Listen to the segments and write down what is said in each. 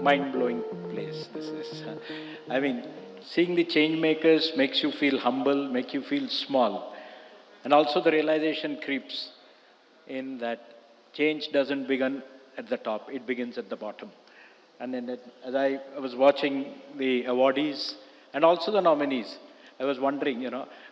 mind-blowing place. This is, I mean, seeing the change makers makes you feel humble, make you feel small. And also the realization creeps in that change doesn't begin at the top, it begins at the bottom. And then as I was watching the awardees and also the nominees, I was wondering,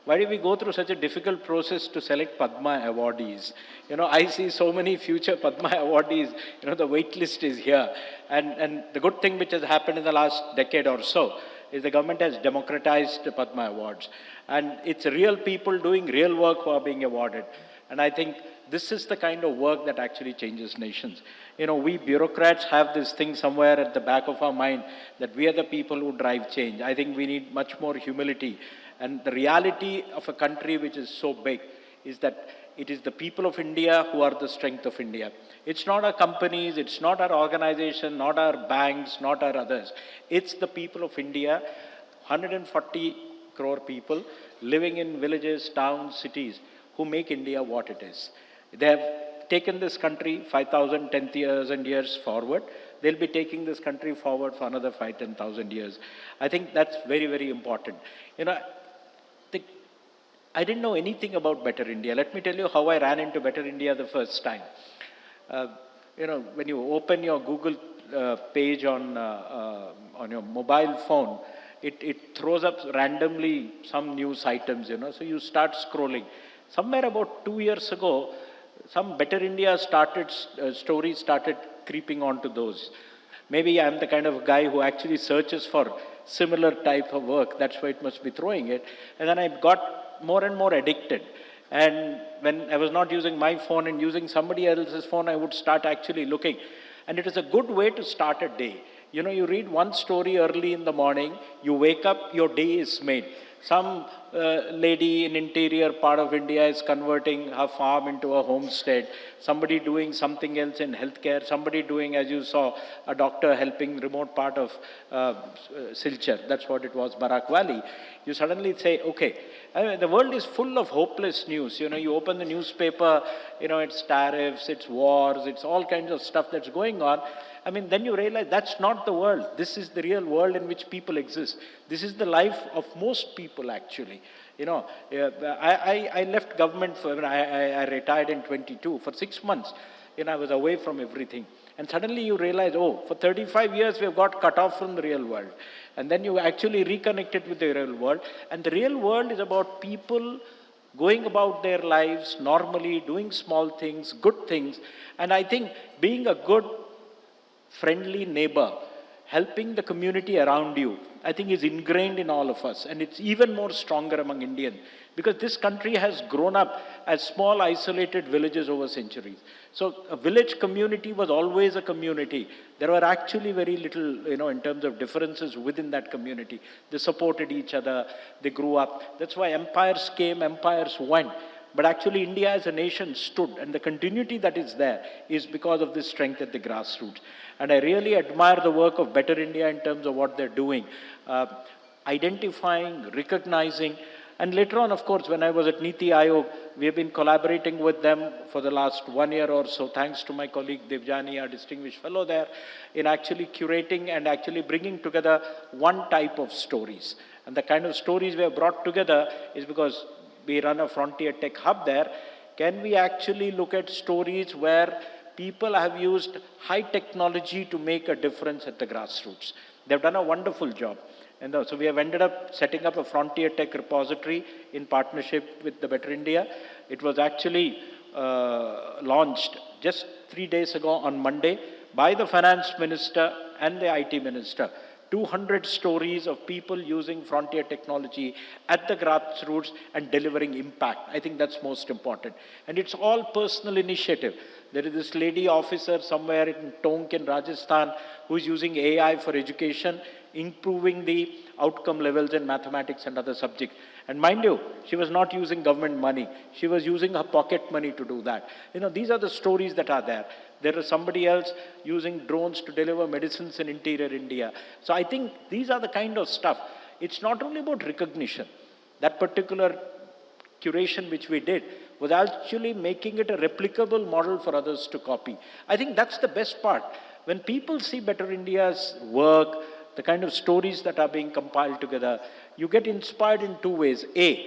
why do we go through such a difficult process to select Padma awardees? I see so many future Padma awardees, the wait list is here. And the good thing which has happened in the last decade or so is the government has democratized the Padma awards. And it's real people doing real work who are being awarded. And I think this is the kind of work that actually changes nations. We bureaucrats have this thing somewhere at the back of our mind that we are the people who drive change. I think we need much more humility. And the reality of a country which is so big is that it is the people of India who are the strength of India. It's not our companies, it's not our organization, not our banks, not our others. It's the people of India, 140 crore people living in villages, towns, cities, who make India what it is. They have taken this country 5,000, 10,000 years forward. They'll be taking this country forward for another 5,000-10,000 years. I think that's very, very important. I didn't know anything about Better India. Let me tell you how I ran into Better India the first time. When you open your Google page on your mobile phone, it throws up randomly some news items, so you start scrolling. Somewhere about 2 years ago, some Better India stories started creeping onto those. Maybe I'm the kind of guy who actually searches for similar type of work. That's why it must be throwing it. And then I got more and more addicted. And when I was not using my phone and using somebody else's phone, I would start actually looking. And it is a good way to start a day. You read one story early in the morning, you wake up, your day is made. Some lady in interior part of India is converting her farm into a homestead. Somebody doing something else in healthcare. Somebody doing, as you saw, a doctor helping remote part of Silchar. That's what it was, Barak Valley. You suddenly say, okay, the world is full of hopeless news. You open the newspaper, it's tariffs, it's wars, it's all kinds of stuff that's going on. Then you realize that's not the world. This is the real world in which people exist. This is the life of most people, actually. I left government, I retired in 22. For 6 months, I was away from everything. And suddenly you realize, for 35 years we have got cut off from the real world. And then you actually reconnected with the real world. And the real world is about people going about their lives normally, doing small things, good things. And I think being a good, friendly neighbor, helping the community around you, I think is ingrained in all of us. And it's even more stronger among Indians because this country has grown up as small isolated villages over centuries. So a village community was always a community. There were actually very little, in terms of differences within that community. They supported each other, they grew up. That's why empires came, empires went. But actually India as a nation stood, and the continuity that is there is because of this strength at the grassroots. And I really admire the work of Better India in terms of what they're doing, identifying, recognizing. And later on, of course, when I was at NITI Aayog, we have been collaborating with them for the last 1 year or so, thanks to my colleague Devjani, our distinguished fellow there, in actually curating and actually bringing together one type of stories. And the kind of stories we have brought together is because we run a frontier tech hub there. Can we actually look at stories where people have used high technology to make a difference at the grassroots? They've done a wonderful job. And so we have ended up setting up a frontier tech repository in partnership with the Better India. It was actually launched just 3 days ago on Monday by the finance minister and the IT minister. 200 stories of people using frontier technology at the grassroots and delivering impact. I think that's most important. And it's all personal initiative. There is this lady officer somewhere in Tonk in Rajasthan who is using AI for education, improving the outcome levels in mathematics and other subjects. And mind you, she was not using government money. She was using her pocket money to do that. These are the stories that are there. There is somebody else using drones to deliver medicines in interior India. So I think these are the kind of stuff. It's not only about recognition. That particular curation which we did was actually making it a replicable model for others to copy. I think that's the best part. when people see Better India's work, the kind of stories that are being compiled together, you get inspired in two ways. A,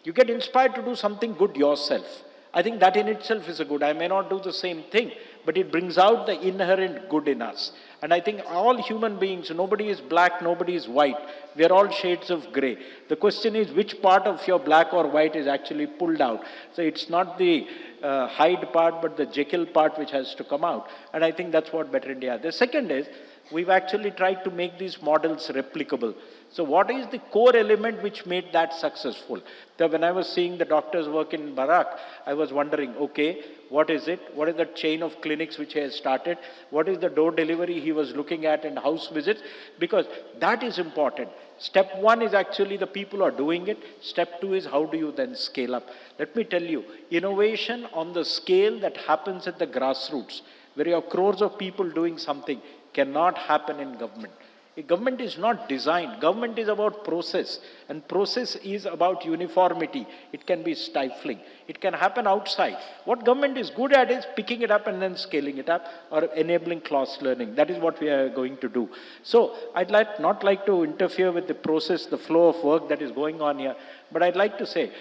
you get inspired to do something good yourself. I think that in itself is a good. I may not do the same thing, but it brings out the inherent good in us. And I think all human beings, nobody is black, nobody is white. We are all shades of grey. The question is which part of your black or white is actually pulled out. So it's not the Hyde part, but the Jekyll part which has to come out. And I think that's what Better India. The second is, we've actually tried to make these models replicable. So what is the core element which made that successful? So when I was seeing the doctors work in Barak, I was wondering, okay, what is it? What is the chain of clinics which he has started? What is the door delivery he was looking at and house visits? Because that is important. Step one is actually the people are doing it. Step two is how do you then scale up? Let me tell you, innovation on the scale that happens at the grassroots, where you have crores of people doing something, cannot happen in government. A government is not designed. Government is about process, and process is about uniformity. It can be stifling. It can happen outside. What government is good at is picking it up and then scaling it up, or enabling cross learning. That is what we are going to do. So I'd not like to interfere with the process, the flow of work that is going on here, but I'd like to say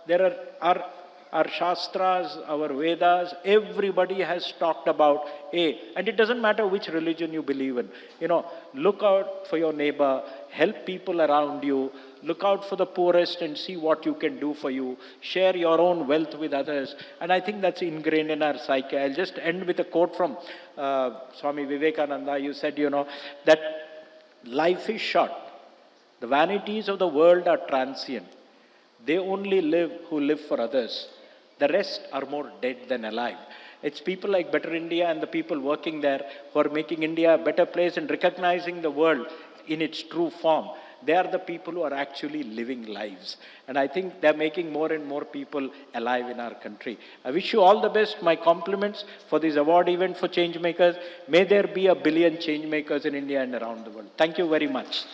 there are our Shastras, our Vedas, everybody has talked about and it doesn't matter which religion you believe in. Look out for your neighbor, help people around you, look out for the poorest and see what you can do for you, share your own wealth with others. And I think that's ingrained in our psyche. I'll just end with a quote from Swami Vivekananda. You said, that life is short. The vanities of the world are transient. They only live who live for others. The rest are more dead than alive. It's people like Better India and the people working there who are making India a better place and recognizing the world in its true form. They are the people who are actually living lives. And I think they're making more and more people alive in our country. I wish you all the best. My compliments for this award event for Changemakers. May there be 1 billion Changemakers in India and around the world. Thank you very much.